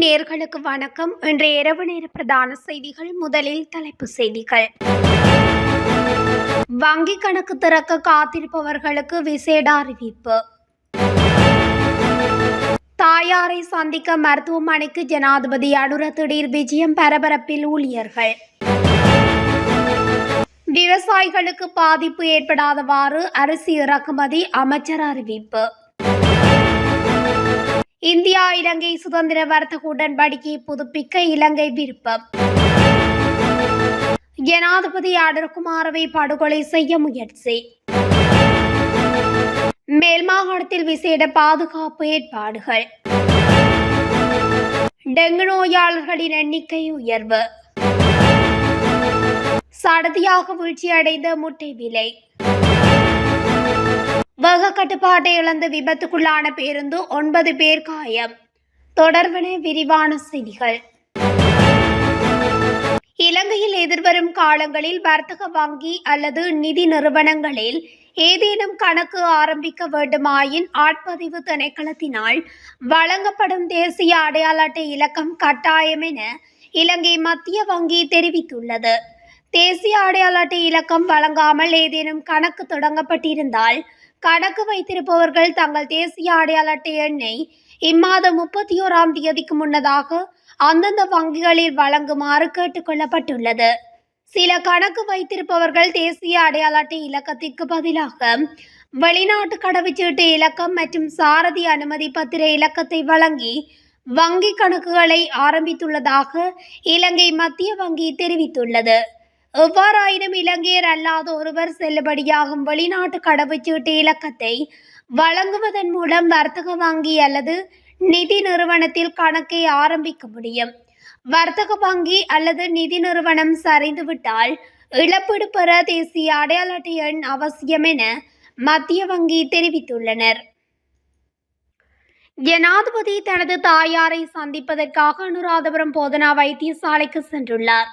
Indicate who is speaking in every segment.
Speaker 1: நேயர்களுக்கு வணக்கம். இன்றைய இரவு நேர பிரதான செய்திகள். முதலில் தலைப்புச் செய்திகள். வங்கி கணக்கு திறக்க காத்திருப்பவர்களுக்கு விசேட அறிவிப்பு. தாயாரை சந்திக்க மருத்துவமனைக்கு ஜனாதிபதி அனுர திடீர் விஜயம், பரபரப்பில் ஊழியர்கள். விவசாயிகளுக்கு பாதிப்பு ஏற்படாதவாறு அரிசி இறக்குமதி, அமைச்சர் அறிவிப்பு. இந்தியா இலங்கை சுதந்திர வர்த்தக உடன்படிக்கையை புதுப்பிக்க இலங்கை விருப்பம். ஜனாதிபதி அனுரகுமாரவை படுகொலை செய்ய முயற்சி. மேல் மாகாணத்தில் விசேட பாதுகாப்பு ஏற்பாடுகள். டெங்கு நோயாளர்களின் எண்ணிக்கை உயர்வு. சடதியாக வீழ்ச்சியடைந்த முட்டை விலை. வேக கட்டுப்பாட்டை இழந்து விபத்துக்குள்ளான பேருந்து, 9 பேர் காயம். தொடர்பான விரிவான செய்திகள். இலங்கையில் எதிர்வரும் காலங்களில் வர்த்தக வங்கி அல்லது நிதி நிறுவனங்களில் ஏதேனும் கணக்கு ஆரம்பிக்க வேண்டுமாயின் ஆட்பதிவு திணைக்களத்தினால் வழங்கப்படும் தேசிய அடையாள அட்டை இலக்கம் கட்டாயம் என இலங்கை மத்திய வங்கி தெரிவித்துள்ளது. தேசிய அடையாள அட்டை இலக்கம் வழங்காமல் ஏதேனும் கணக்கு தொடங்கப்பட்டிருந்தால் கணக்கு வைத்திருப்பவர்கள் தங்கள் தேசிய அடையாள அட்டை எண்ணை இம்மாதம் 31ஆம் தேதிக்கு முன்னதாக அந்தந்த வங்கிகளில் வழங்குமாறு கேட்டுக் கொள்ளப்பட்டுள்ளது. சில கணக்கு வைத்திருப்பவர்கள் தேசிய அடையாள அட்டை இலக்கத்திற்கு பதிலாக வெளிநாட்டு கடவுச்சீட்டு இலக்கம் மற்றும் சாரதி அனுமதி பத்திர இலக்கத்தை வழங்கி வங்கி கணக்குகளை ஆரம்பித்துள்ளதாக இலங்கை மத்திய வங்கி தெரிவித்துள்ளது. எவ்வாறாயினும் இலங்கையர் அல்லாத ஒருவர் செல்லுபடியாகும் வெளிநாட்டு கடவுச்சீட்டு இலக்கத்தை வழங்குவதன் மூலம் வர்த்தக வங்கி அல்லது நிதி நிறுவனத்தில் கணக்கை ஆரம்பிக்க முடியும். வர்த்தக வங்கி அல்லது நிதி நிறுவனம் சரிந்துவிட்டால் இழப்பீடு பெற தேசிய அடையாள அட்டை எண் அவசியம் என மத்திய வங்கி தெரிவித்துள்ளனர். ஜனாதிபதி தனது தாயாரை சந்திப்பதற்காக அனுராதபுரம் போதனா வைத்தியசாலைக்கு சென்றுள்ளார்.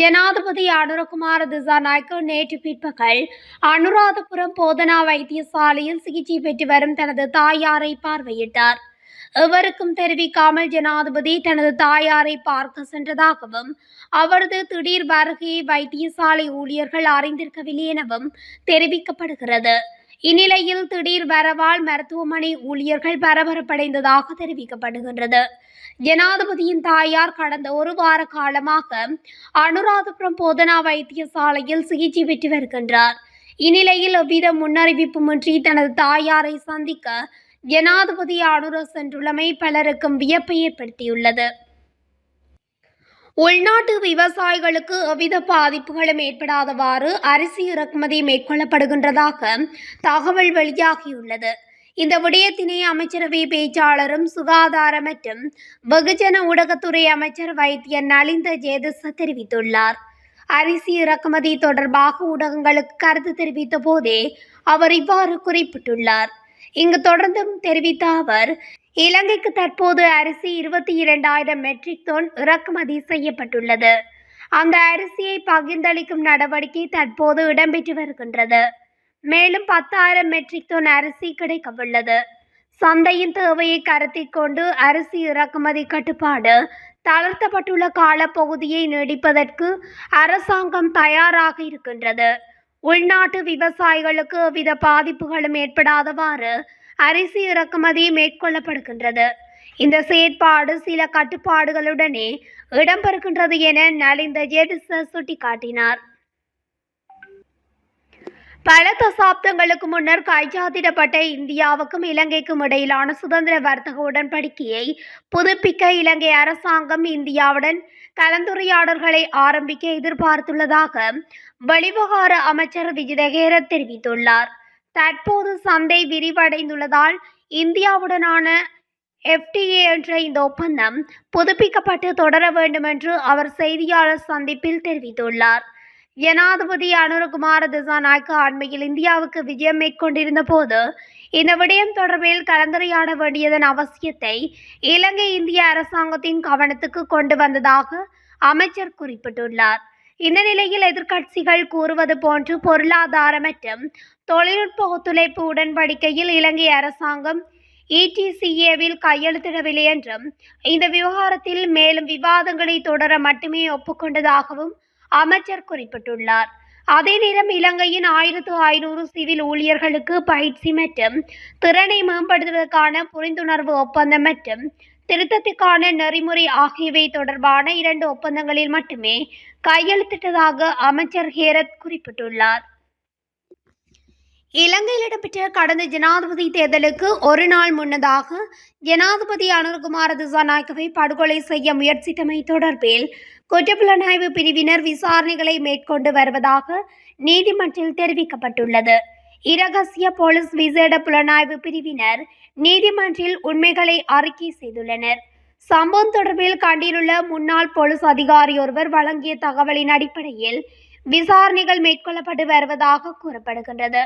Speaker 1: ஜனாதிபதி அனுரகுமார திசாநாயக்க நேற்று பிற்பகல் அனுராதபுரம் போதனா வைத்தியசாலையில் சிகிச்சை பெற்று வரும் தனது தாயாரை பார்வையிட்டார். எவருக்கும் தெரிவிக்காமல் ஜனாதிபதி தனது தாயாரை பார்க்க சென்றதாகவும் அவரது திடீர் வருகையை வைத்தியசாலை ஊழியர்கள் அறிந்திருக்கவில்லை எனவும் தெரிவிக்கப்படுகிறது. இந்நிலையில் திடீர் வரவால் மருத்துவமனை ஊழியர்கள் பரபரப்படைந்ததாக தெரிவிக்கப்படுகின்றது. ஜனாதிபதியின் தாயார் கடந்த 1 வார காலமாக அனுராதபுரம் போதனா வைத்தியசாலையில் சிகிச்சை பெற்று வருகின்றார். இந்நிலையில் எவ்வித முன்னறிவிப்புமின்றி தனது தாயாரை சந்திக்க ஜனாதிபதி அனுர சென்றுள்ளமை பலருக்கும் வியப்பை ஏற்படுத்தியுள்ளது. உள்நாட்டு விவசாயிகளுக்கு எவ்வித பாதிப்புகளும் ஏற்படாதவாறு அரிசி இறக்குமதி மேற்கொள்ளப்படுகின்றதாக தகவல் வெளியாகியுள்ளது. இந்த விடயத்தினை அமைச்சரவை பேச்சாளரும் சுகாதார மற்றும் வெகுஜன ஊடகத்துறை அமைச்சர் வைத்தியர் நலிந்த ஜேதிச தெரிவித்துள்ளார். அரிசி இறக்குமதி தொடர்பாக ஊடகங்களுக்கு கருத்து தெரிவித்த போதே அவர் இவ்வாறு குறிப்பிட்டுள்ளார். இங்கு தொடர்ந்தும் தெரிவித்த அவர், இலங்கைக்கு தற்போது அரிசி 22,000 மெட்ரிக் டன் இறக்குமதி செய்யப்பட்டுள்ளது. அந்த அரிசியை பகிர்ந்தளிக்கும் நடவடிக்கை தற்போது இடம்பெற்று வருகின்றது. மேலும் 10,000 மெட்ரிக் டன் அரிசி கிடைக்கவுள்ளது. சந்தையின் தேவையை கருத்தில் கொண்டு அரிசி இறக்குமதி கட்டுப்பாடு தளர்த்தப்பட்டுள்ள காலப்பகுதியை நீடிப்பதற்கு அரசாங்கம் தயாராக இருக்கின்றது. உள்நாட்டு விவசாயிகளுக்கு எவ்வித பாதிப்புகளும் ஏற்படாதவாறு அரிசி இறக்குமதி மேற்கொள்ளப்படுகின்றது. இந்த செயற்பாடு சில கட்டுப்பாடுகளுடனே இடம்பெறுகின்றது என நலிந்த ஜேதிச சுட்டிக்காட்டினார். பல தசாப்தங்களுக்கு முன்னர் கைச்சாத்திடப்பட்ட இந்தியாவுக்கும் இலங்கைக்கும் இடையிலான சுதந்திர வர்த்தக உடன்படிக்கையை புதுப்பிக்க இலங்கை அரசாங்கம் இந்தியாவுடன் கலந்துரையாடல்களை ஆரம்பிக்க எதிர்பார்த்துள்ளதாக வெளிவிவகார அமைச்சர் விஜித ஹேரத் தெரிவித்துள்ளார். தற்போது சந்தை விரிவடைந்துள்ளதால் இந்தியாவுடனான FTA என்ற இந்த ஒப்பந்தம் புதுப்பிக்கப்பட்டு தொடர வேண்டும் என்று அவர் செய்தியாளர் சந்திப்பில் தெரிவித்துள்ளார். ஜனாதிபதி அனுரகுமார திசாநாயக்க அண்மையில் இந்தியாவுக்கு விஜயம் மேற்கொண்டிருந்த போது இந்த விடயம் தொடர்பில் கலந்துரையாட வேண்டியதன் அவசியத்தை இலங்கை இந்திய அரசாங்கத்தின் கவனத்துக்கு கொண்டு வந்ததாக அமைச்சர் குறிப்பிட்டுள்ளார். இந்த நிலையில் எதிர்க்கட்சிகள் கூறுவது போன்று பொருளாதார மற்றும் தொழில்நுட்ப ஒத்துழைப்பு உடன்படிக்கையில் இலங்கை அரசாங்கம் ETCAவில் கையெழுத்திடவில்லை என்றும் இந்த விவகாரத்தில் மேலும் விவாதங்களை தொடர மட்டுமே ஒப்புக்கொண்டதாகவும் அமைச்சர் குறிப்பிட்டுள்ளார். அதே நேரம் இலங்கையின் 1500 சிவில் ஊழியர்களுக்கு பயிற்சி மற்றும் திறனை மேம்படுத்துவதற்கான புரிந்துணர்வு ஒப்பந்தம் மற்றும் திருத்தத்திற்கான நெறிமுறை ஆகியவை தொடர்பான 2 ஒப்பந்தங்களில் மட்டுமே கையெழுத்திட்டதாக அமைச்சர் ஹேரத் குறிப்பிட்டுள்ளார். இலங்கையில் இடம்பெற்ற கடந்த ஜனாதிபதி தேர்தலுக்கு ஒரு நாள் முன்னதாக ஜனாதிபதி அனுரகுமார திசாநாயக்கவை படுகொலை செய்ய முயற்சித்தமை தொடர்பில் குற்றப்புலனாய்வு பிரிவினர் விசாரணைகளை மேற்கொண்டு வருவதாக நீதிமன்றில் தெரிவிக்கப்பட்டுள்ளது. இரகசிய போலீஸ் விசேட புலனாய்வு பிரிவினர் நீதிமன்றில் உண்மைகளை அறிக்கை செய்துள்ளனர். சம்பவம் தொடர்பில் கண்டியிலுள்ள முன்னாள் போலீஸ் அதிகாரி ஒருவர் வழங்கிய தகவலின் அடிப்படையில் விசாரணைகள் மேற்கொள்ளப்பட்டு வருவதாக கூறப்படுகின்றது.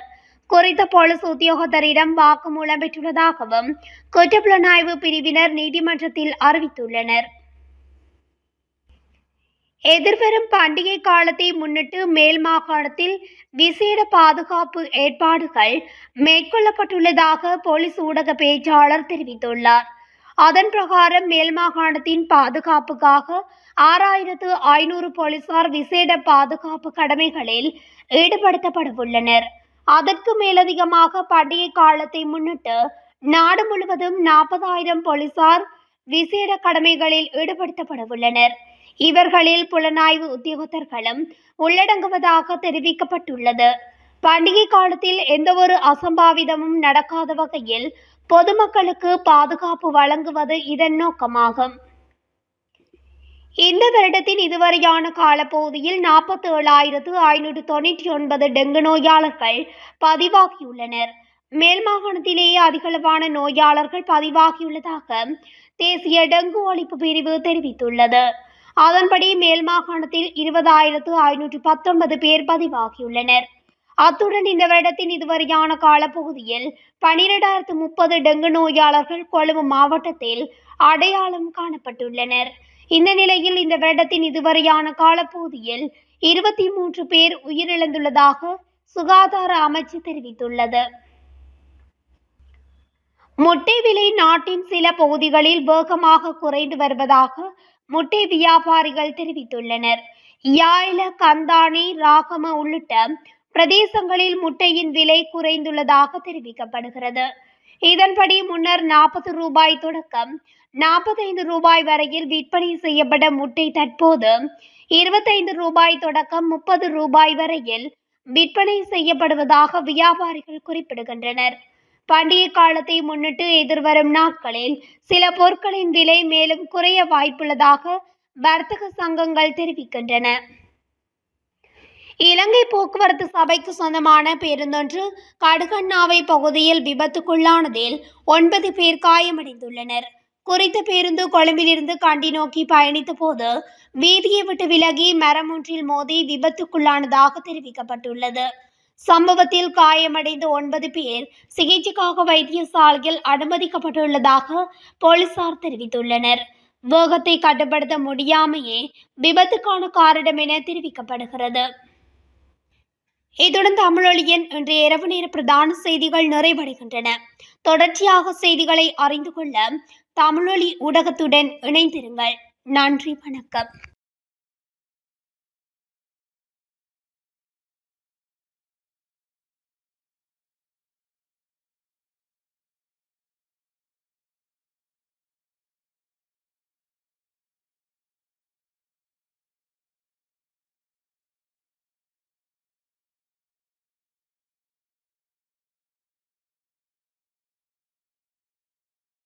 Speaker 1: குறித்த போலீஸ் உத்தியோகத்தரிடம் வாக்குமூலம் பெற்றுள்ளதாகவும் குற்றப்புலனாய்வு பிரிவினர் நீதிமன்றத்தில் அறிவித்துள்ளனர். எதிர்வரும் பண்டிகை காலத்தை முன்னிட்டு மேல் மாகாணத்தில் விசேட பாதுகாப்பு ஏற்பாடுகள் மேற்கொள்ளப்பட்டுள்ளதாக போலீஸ் ஊடக பேச்சாளர் தெரிவித்துள்ளார். அதன் பிரகாரம் மேல் மாகாணத்தின் பாதுகாப்புக்காக 6500 போலீசார் விசேட பாதுகாப்பு கடமைகளில் ஈடுபடுத்தப்படவுள்ளனர். அதற்கு மேலதிகமாக பண்டிகை காலத்தை முன்னிட்டு நாடு முழுவதும் 40,000 போலீசார் விசேட கடமைகளில் ஈடுபடுத்தப்படவுள்ளனர். இவர்களில் புலனாய்வு உத்தியோகத்தர்களும் உள்ளடங்குவதாக தெரிவிக்கப்பட்டுள்ளது. பண்டிகை காலத்தில் எந்தவொரு அசம்பாவிதமும் நடக்காத வகையில் பொதுமக்களுக்கு பாதுகாப்பு வழங்குவது இதன் நோக்கமாகும். இந்த வருடத்தின் இதுவரையான காலப்பகுதியில் 47,599 டெங்கு நோயாளர்கள் பதிவாகியுள்ளனர். மேல் மாகாணத்திலேயே அதிகளவான நோயாளர்கள் பதிவாகியுள்ளதாக தேசிய டெங்கு ஒழிப்பு பிரிவு தெரிவித்துள்ளது. அதன்படி மேல் மாகாணத்தில் 20,519 பேர் பதிவாகியுள்ளனர். அத்துடன் இந்த வருடத்தின் இதுவரையான காலப்பகுதியில் 12,030 டெங்கு நோயாளர்கள் கொழும்பு மாவட்டத்தில் அடையாளம் காணப்பட்டுள்ளனர். இந்த நிலையில் இந்த வருடத்தின் இதுவரையான காலப்பகுதியில் 23 பேர் உயிரிழந்துள்ளதாக சுகாதார அமைச்சு தெரிவித்துள்ளது. முட்டை விலை நாட்டின் சில பகுதிகளில் வேகமாக குறைந்து வருவதாக முட்டை வியாபாரிகள் தெரிவித்துள்ளனர். யாழ், கந்தானை, ராகம உள்ளிட்ட பிரதேசங்களில் முட்டையின் விலை குறைந்துள்ளதாக தெரிவிக்கப்படுகிறது. இதன்படி முன்னர் 40 ரூபாய் தொடக்கம் 45 ரூபாய் வரையில் விற்பனை செய்யப்பட்ட முட்டை தற்போது 25 ரூபாய் தொடக்கம் 30 ரூபாய் வரையில் விற்பனை செய்யப்படுவதாக வியாபாரிகள் குறிப்பிடுகின்றனர். பண்டிகை காலத்தை முன்னிட்டு எதிர்வரும் நாட்களில் சில பொருட்களின் விலை மேலும் குறைய வாய்ப்புள்ளதாக வர்த்தக சங்கங்கள் தெரிவிக்கின்றன. இலங்கை போக்குவரத்து சபைக்கு சொந்தமான பேருந்தொன்று கடுகண்ணாவை பகுதியில் விபத்துக்குள்ளானதில் 9 பேர் காயமடைந்துள்ளனர். குறித்த பேருந்து கொழும்பிலிருந்து கண்டி நோக்கி பயணித்த போது வீதியை விட்டு விலகி மரம் ஒன்றில் மோதி விபத்துக்குள்ளானதாக தெரிவிக்கப்பட்டுள்ளது. சம்பவத்தில் காயமடைந்த 9 பேர் சிகிச்சைக்காக வைத்தியசாலையில் அனுமதிக்கப்பட்டுள்ளதாக போலீசார் தெரிவித்துள்ளனர். வேகத்தை கட்டுப்படுத்த முடியாமையே விபத்துக்கான காரணம் என தெரிவிக்கப்படுகிறது. இத்துடன் தமிழொலியின் இன்றைய இரவு நேர பிரதான செய்திகள் நிறைவடைகின்றன. தொடர்ச்சியாக செய்திகளை அறிந்து கொள்ள தமிழொலி ஊடகத்துடன் இணைந்திருங்கள். நன்றி, வணக்கம்.